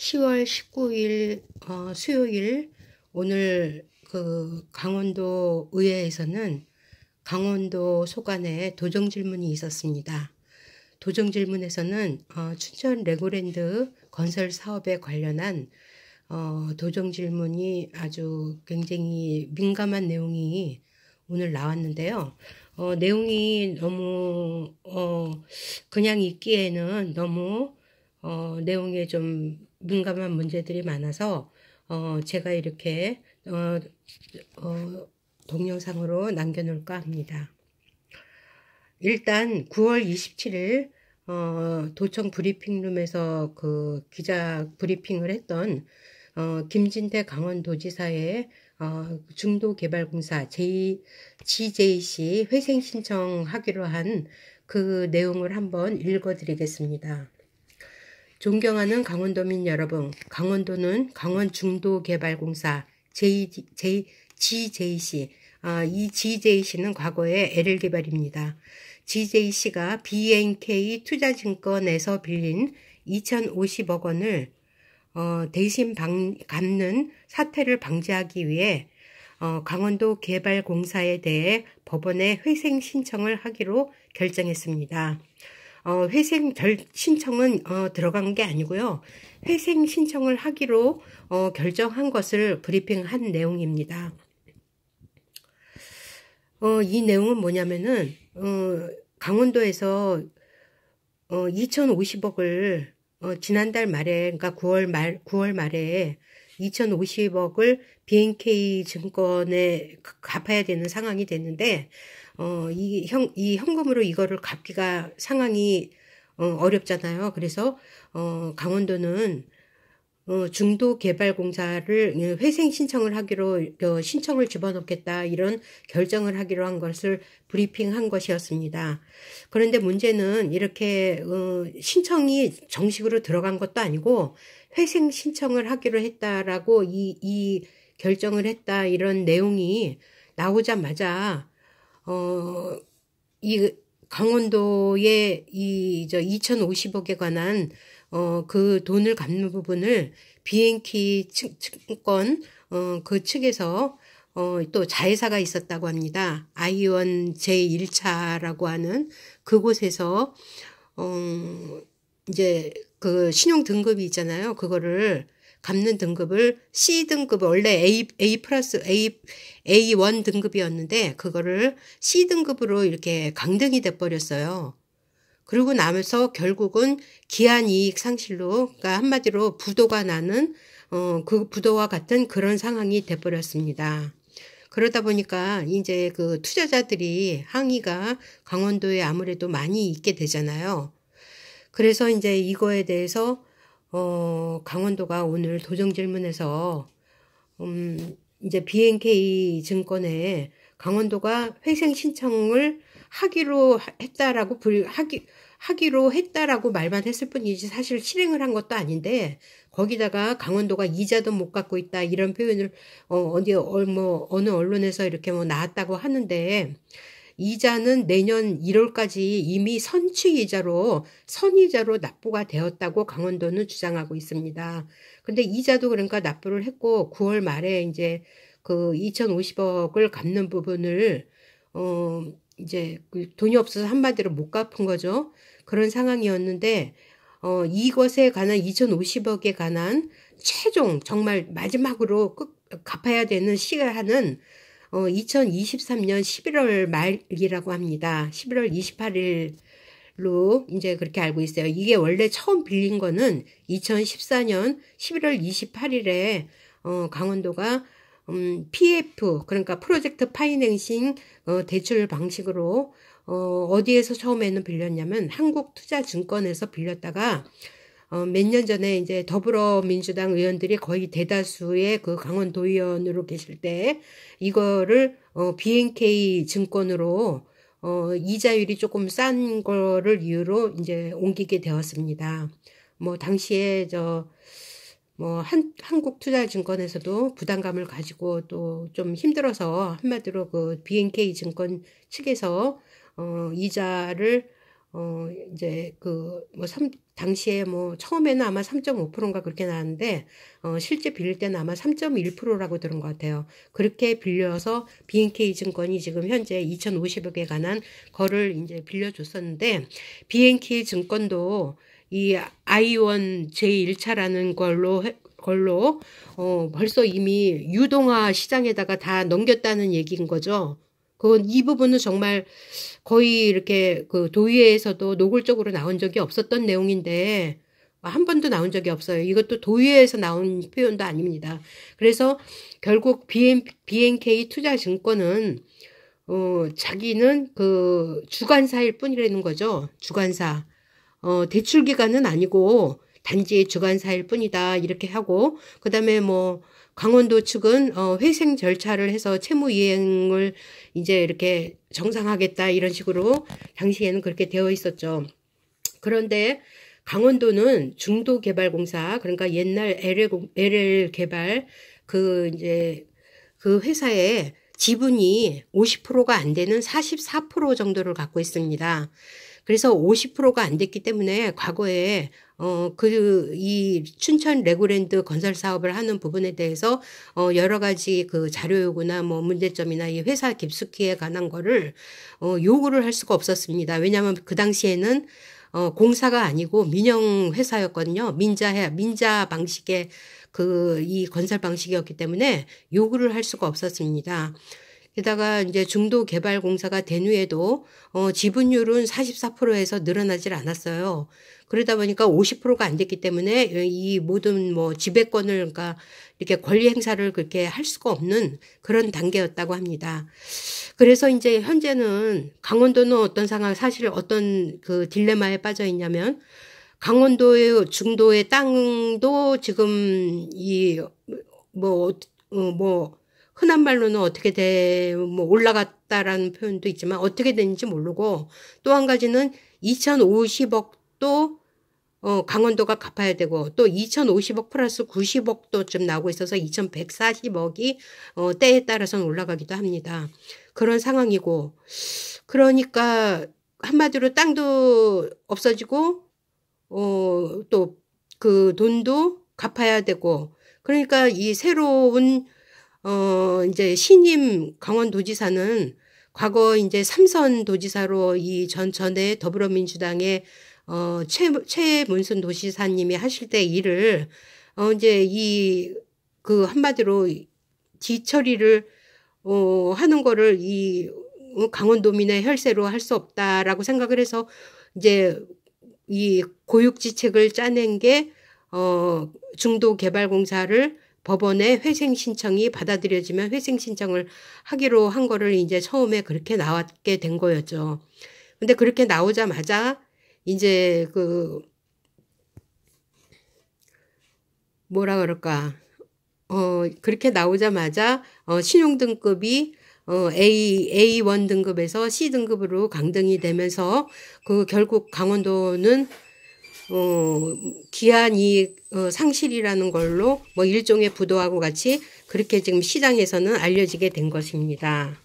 10월 19일 수요일 오늘 강원도 의회에서는 강원도 소관에 도정질문이 있었습니다. 도정질문에서는 춘천 레고랜드 건설 사업에 관련한 도정질문이 아주 굉장히 민감한 내용이 오늘 나왔는데요. 내용이 너무 그냥 읽기에는 너무 내용에 좀 민감한 문제들이 많아서 제가 이렇게 동영상으로 남겨놓을까 합니다. 일단 9월 27일 도청 브리핑룸에서 그 기자 브리핑을 했던 김진태 강원도지사의 중도개발공사 GJC 회생 신청하기로 한 그 내용을 한번 읽어드리겠습니다. 존경하는 강원도민 여러분, 강원도는 강원중도개발공사 GJC, 이 GJC는 과거의 LL개발입니다. GJC가 BNK 투자증권에서 빌린 2,050억 원을 대신 갚는 사태를 방지하기 위해 강원도 개발공사에 대해 법원에 회생 신청을 하기로 결정했습니다. 회생 신청은 들어간 게 아니고요. 회생 신청을 하기로 결정한 것을 브리핑한 내용입니다. 이 내용은 뭐냐면은 강원도에서 2,050억을 지난달 말에, 그러니까 9월 말에 2,050억을 BNK 증권에 갚아야 되는 상황이 됐는데 이 현금으로 이거를 갚기가 상황이 어렵잖아요. 그래서 강원도는 중도개발공사를 회생 신청을 하기로 신청을 집어넣겠다 이런 결정을 하기로 한 것을 브리핑한 것이었습니다. 그런데 문제는 이렇게 신청이 정식으로 들어간 것도 아니고 회생 신청을 하기로 했다라고 이 결정을 했다 이런 내용이 나오자마자 이 강원도의 2,050억에 관한 그 돈을 갚는 부분을 BNK 증권 그 측에서 또 자회사가 있었다고 합니다. I1 제1차라고 하는 그곳에서 이제 그 신용 등급이 있잖아요. 그거를 갚는 등급을 C등급, 원래 A1 등급이었는데 그거를 C등급으로 이렇게 강등이 돼버렸어요. 그리고 나면서 결국은 기한이익 상실로, 그러니까 한마디로 부도가 나는 그 부도와 같은 그런 상황이 돼버렸습니다. 그러다 보니까 이제 그 투자자들이 항의가 강원도에 아무래도 많이 있게 되잖아요. 그래서 이제 이거에 대해서 강원도가 오늘 도정질문에서 이제 BNK 증권에 강원도가 회생 신청을 하기로 했다라고 말만 했을 뿐이지 사실 실행을 한 것도 아닌데 거기다가 강원도가 이자도 못 갚고 있다 이런 표현을 어느 언론에서 이렇게 나왔다고 하는데 이자는 내년 1월까지 이미 선이자로 납부가 되었다고 강원도는 주장하고 있습니다. 근데 이자도 그러니까 납부를 했고 9월 말에 이제 그 2,050억을 갚는 부분을 이제 그 돈이 없어서 한마디로 못 갚은 거죠. 그런 상황이었는데 이것에 관한 2,050억에 관한 최종 정말 마지막으로 갚아야 되는 시간은 2023년 11월 말이라고 합니다. 11월 28일로 이제 그렇게 알고 있어요. 이게 원래 처음 빌린 거는 2014년 11월 28일에 강원도가 PF, 그러니까 프로젝트 파이낸싱 대출 방식으로 어디에서 처음에는 빌렸냐면 한국투자증권에서 빌렸다가 몇 년 전에 이제 더불어민주당 의원들이 거의 대다수의 그 강원도의원으로 계실 때 이거를 BNK 증권으로 이자율이 조금 싼 거를 이유로 이제 옮기게 되었습니다. 당시에 한국투자증권에서도 부담감을 가지고 또 좀 힘들어서 한마디로 그 BNK 증권 측에서 이자를 이제 당시에 뭐 처음에는 아마 3.5%인가 그렇게 나왔는데 실제 빌릴 때는 아마 3.1%라고 들은 것 같아요. 그렇게 빌려서 BNK 증권이 지금 현재 2,050억에 관한 거를 이제 빌려줬었는데, BNK 증권도 이 I1 제1차라는 걸로 벌써 이미 유동화 시장에다가 다 넘겼다는 얘기인 거죠. 이 부분은 정말 거의 이렇게 그 도의회에서도 노골적으로 나온 적이 없었던 내용인데, 한 번도 나온 적이 없어요. 이것도 도의회에서 나온 표현도 아닙니다. 그래서 결국 BNK 투자증권은 자기는 그 주관사일 뿐이라는 거죠. 주관사. 대출 기관은 아니고 단지 주관사일 뿐이다 이렇게 하고, 그다음에 뭐 강원도 측은 회생 절차를 해서 채무 이행을 이제 이렇게 정상하겠다 이런 식으로 당시에는 그렇게 되어 있었죠. 그런데 강원도는 중도개발공사, 그러니까 옛날 LL 개발 이제 그 회사의 지분이 50%가 안 되는 44% 정도를 갖고 있습니다. 그래서 50%가 안 됐기 때문에 과거에 이 춘천 레고랜드 건설 사업을 하는 부분에 대해서 여러 가지 그 자료 요구나 뭐 문제점이나 이 회사 깊숙이에 관한 거를 요구를 할 수가 없었습니다. 왜냐하면 그 당시에는 공사가 아니고 민영 회사였거든요. 민자 방식의 이 건설 방식이었기 때문에 요구를 할 수가 없었습니다. 게다가 이제 중도개발공사가 된 후에도 지분율은 44%에서 늘어나질 않았어요. 그러다 보니까 50%가 안 됐기 때문에 이 모든 뭐 지배권을, 그러니까 이렇게 권리 행사를 그렇게 할 수가 없는 그런 단계였다고 합니다. 그래서 이제 현재는 강원도는 사실 어떤 그 딜레마에 빠져 있냐면, 강원도의 중도의 땅도 지금 흔한 말로는 올라갔다라는 표현도 있지만 어떻게 되는지 모르고, 또 한 가지는 2,050억도 강원도가 갚아야 되고, 또 2,050억 플러스 90억도 좀 나오고 있어서 2,140억이 때에 따라서는 올라가기도 합니다. 그런 상황이고, 그러니까 한마디로 땅도 없어지고 또 그 돈도 갚아야 되고, 그러니까 이 새로운 이제 신임 강원도지사는 과거 이제 삼선 도지사로 전에 더불어민주당의 최문순 도지사님이 하실 때 일을 이제 한마디로 뒤처리를 하는 거를 강원도민의 혈세로 할 수 없다라고 생각을 해서 이제 이 고육지책을 짜낸 게 중도개발공사를 법원에 회생 신청이 받아들여지면 회생 신청을 하기로 한 거를 이제 처음에 그렇게 나왔게 된 거였죠. 근데 그렇게 나오자마자 이제 뭐라 그럴까, 그렇게 나오자마자 신용등급이 A1 등급에서 C 등급으로 강등이 되면서 결국 강원도는 기한 이익 상실이라는 걸로 뭐 일종의 부도하고 같이 그렇게 지금 시장에서는 알려지게 된 것입니다.